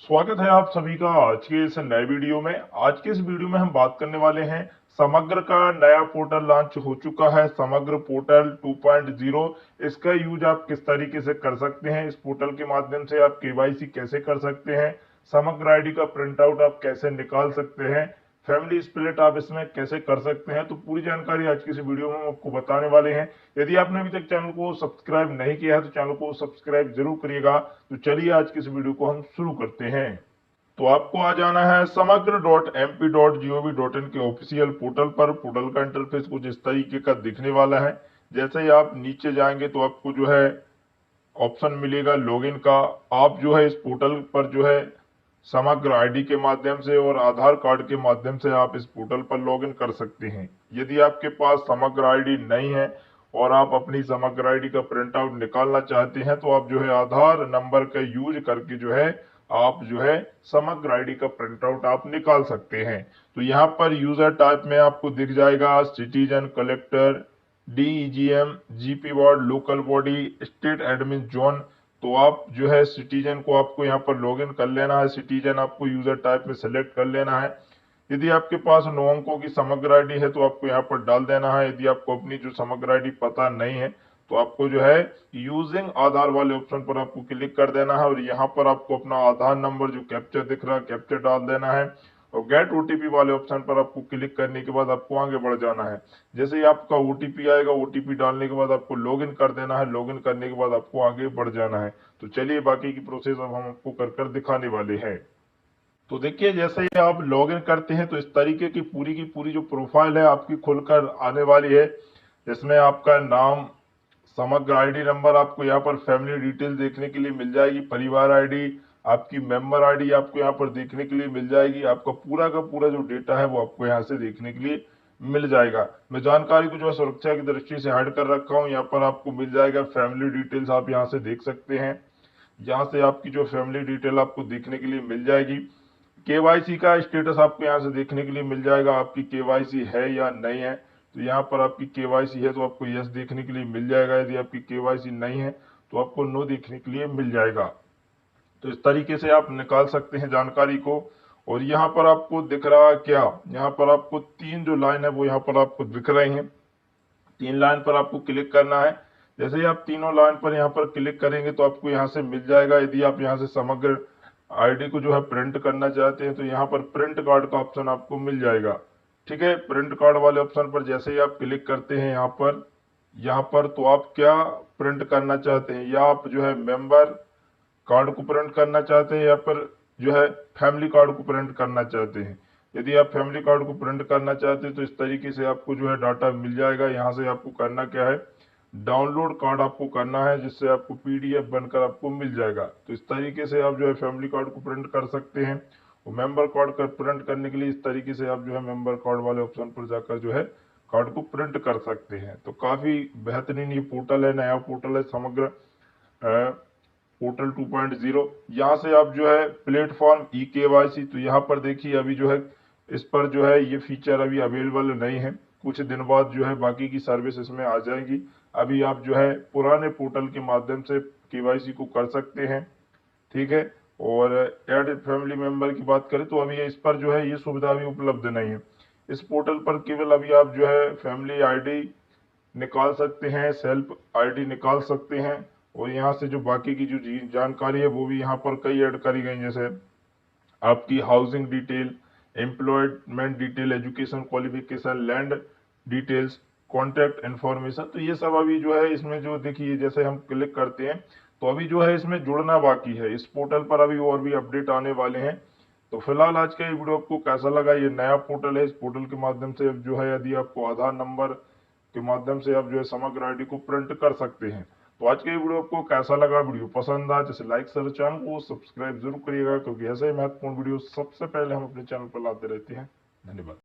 स्वागत है आप सभी का आज के इस नए वीडियो में। आज के इस वीडियो में हम बात करने वाले हैं समग्र का नया पोर्टल लॉन्च हो चुका है, समग्र पोर्टल 2.0। इसका यूज आप किस तरीके से कर सकते हैं, इस पोर्टल के माध्यम से आप केवाईसी कैसे कर सकते हैं, समग्र आईडी का प्रिंट आउट आप कैसे निकाल सकते हैं, फैमिली स्प्लिट आप इसमें कैसे कर सकते हैं। तो पूरी जानकारी आज की इस वीडियो में हम आपको बताने वाले हैं। यदि आपने अभी तक चैनल को सब्सक्राइब नहीं किया है तो चैनल को सब्सक्राइब जरूर करिएगा। तो चलिए आज की इस वीडियो को हम शुरू करते हैं। तो आपको आ जाना है समग्र.mp.gov.in के ऑफिशियल पोर्टल पर। पोर्टल का इंटरफेस कुछ इस तरीके का दिखने वाला है। जैसे ही आप नीचे जाएंगे तो आपको जो है ऑप्शन मिलेगा लॉगिन का। आप जो है इस पोर्टल पर जो है समग्र आईडी के माध्यम से और आधार कार्ड के माध्यम से आप इस पोर्टल पर लॉगिन कर सकते हैं। यदि आपके पास समग्र आईडी नहीं है और आप अपनी समग्र आईडी का प्रिंट आउट निकालना चाहते हैं तो आप जो है आधार नंबर का यूज करके जो है आप जो है समग्र आईडी का प्रिंट आउट आप निकाल सकते हैं। तो यहाँ पर यूजर टाइप में आपको दिख जाएगा citizen, collector, DEGM, GP ward, local body, state admin zone. तो आप जो है सिटीजन को आपको यहाँ पर लॉगिन कर लेना है। सिटीजन आपको यूजर टाइप में सेलेक्ट कर लेना है। यदि आपके पास 9 अंकों की समग्र आईडी है तो आपको यहाँ पर डाल देना है। यदि आपको अपनी जो समग्र आईडी पता नहीं है तो आपको जो है यूजिंग आधार वाले ऑप्शन पर आपको क्लिक कर देना है और यहाँ पर आपको अपना आधार नंबर जो कैप्चर दिख रहा है कैप्चर डाल देना है और गेट ओटीपी वाले ऑप्शन पर आपको क्लिक करने के बाद आपको आगे बढ़ जाना है। जैसे ही आपका ओटीपी आएगा, ओटीपी डालने के बाद आपको लॉगिन कर देना है। लॉगिन करने के बाद आपको आगे बढ़ जाना है। तो चलिए बाकी की प्रोसेस अब हम आपको कर दिखाने वाले हैं। तो देखिए जैसे ही आप लॉगिन करते हैं तो इस तरीके की पूरी जो प्रोफाइल है आपकी खुलकर आने वाली है। जिसमें आपका नाम, समग्र आईडी नंबर, आपको यहाँ पर फैमिली डिटेल देखने के लिए मिल जाएगी, परिवार आईडी, आपकी मेंबर आईडी आपको यहाँ पर देखने के लिए मिल जाएगी। आपका पूरा का पूरा जो डेटा है वो आपको यहाँ से देखने के लिए मिल जाएगा। मैं जानकारी को जो है सुरक्षा की दृष्टि से हाइड कर रखा हूँ। यहाँ पर आपको मिल जाएगा फैमिली डिटेल्स, आप यहाँ से देख सकते हैं। यहाँ से आपकी जो फैमिली डिटेल आपको देखने के लिए मिल जाएगी। केवाईसी का स्टेटस आपको यहाँ से देखने के लिए मिल जाएगा, आपकी केवाईसी है या नहीं है। तो यहाँ पर आपकी केवाईसी है तो आपको यस देखने के लिए मिल जाएगा। यदि आपकी केवाईसी नहीं है तो आपको नो देखने के लिए मिल जाएगा। तो इस तरीके से आप निकाल सकते हैं जानकारी को। और यहाँ पर आपको दिख रहा है क्या, यहाँ पर आपको 3 जो लाइन है वो यहाँ पर आपको दिख रही हैं। 3 लाइन पर आपको क्लिक करना है। जैसे ही आप तीनों लाइन पर यहाँ पर क्लिक करेंगे तो आपको यहाँ से मिल जाएगा। यदि आप यहाँ से समग्र आईडी को जो है प्रिंट करना चाहते हैं तो यहाँ पर प्रिंट कार्ड का ऑप्शन आपको मिल जाएगा। ठीक है, प्रिंट कार्ड वाले ऑप्शन पर जैसे ही आप क्लिक करते हैं यहाँ पर तो आप क्या प्रिंट करना चाहते हैं, या आप जो है मेंबर कार्ड को प्रिंट करना चाहते हैं या फिर जो है फैमिली कार्ड को प्रिंट करना चाहते हैं। यदि आप फैमिली कार्ड को प्रिंट करना चाहते हैं तो इस तरीके से आपको जो है डाटा मिल जाएगा। यहाँ से आपको करना क्या है, डाउनलोड कार्ड आपको करना है, जिससे आपको पीडीएफ बनकर आपको मिल जाएगा। तो इस तरीके से आप जो है फैमिली कार्ड को प्रिंट कर सकते हैं। और मेंबर कार्ड का प्रिंट करने के लिए इस तरीके से आप जो है मेंबर कार्ड वाले ऑप्शन पर जाकर जो है कार्ड को प्रिंट कर सकते हैं। तो काफी बेहतरीन ये पोर्टल है, नया पोर्टल है समग्र पोर्टल 2.0। यहाँ से आप जो है प्लेटफॉर्म ई केवाईसी, तो यहाँ पर देखिए अभी जो है इस पर जो है ये फीचर अभी अवेलेबल नहीं है। कुछ दिन बाद जो है बाकी की सर्विस इसमें आ जाएगी। अभी आप जो है पुराने पोर्टल के माध्यम से केवाईसी को कर सकते हैं। ठीक है, और ऐड फैमिली मेंबर की बात करें तो अभी इस पर जो है ये सुविधा भी उपलब्ध नहीं है। इस पोर्टल पर केवल अभी आप जो है फैमिली आईडी निकाल सकते हैं, सेल्फ आईडी निकाल सकते हैं। और यहाँ से जो बाकी की जो जानकारी है वो भी यहाँ पर कई ऐड करी गई, जैसे आपकी housing detail, employment detail, education qualification, land details, contact information. तो ये सब अभी जो है इसमें जो देखिए जैसे हम क्लिक करते हैं तो अभी जो है इसमें जुड़ना बाकी है। इस पोर्टल पर अभी और भी अपडेट आने वाले हैं। तो फिलहाल आज का ये वीडियो आपको कैसा लगा, ये नया पोर्टल है। इस पोर्टल के माध्यम से जो है यदि आपको आधार नंबर के माध्यम से आप जो है समग्र आईडी को प्रिंट कर सकते हैं। तो आज के वीडियो आपको कैसा लगा, वीडियो पसंद आया जैसे लाइक शेयर, चैनल को सब्सक्राइब जरूर करिएगा, क्योंकि ऐसे ही महत्वपूर्ण वीडियो सबसे पहले हम अपने चैनल पर लाते रहते हैं। धन्यवाद।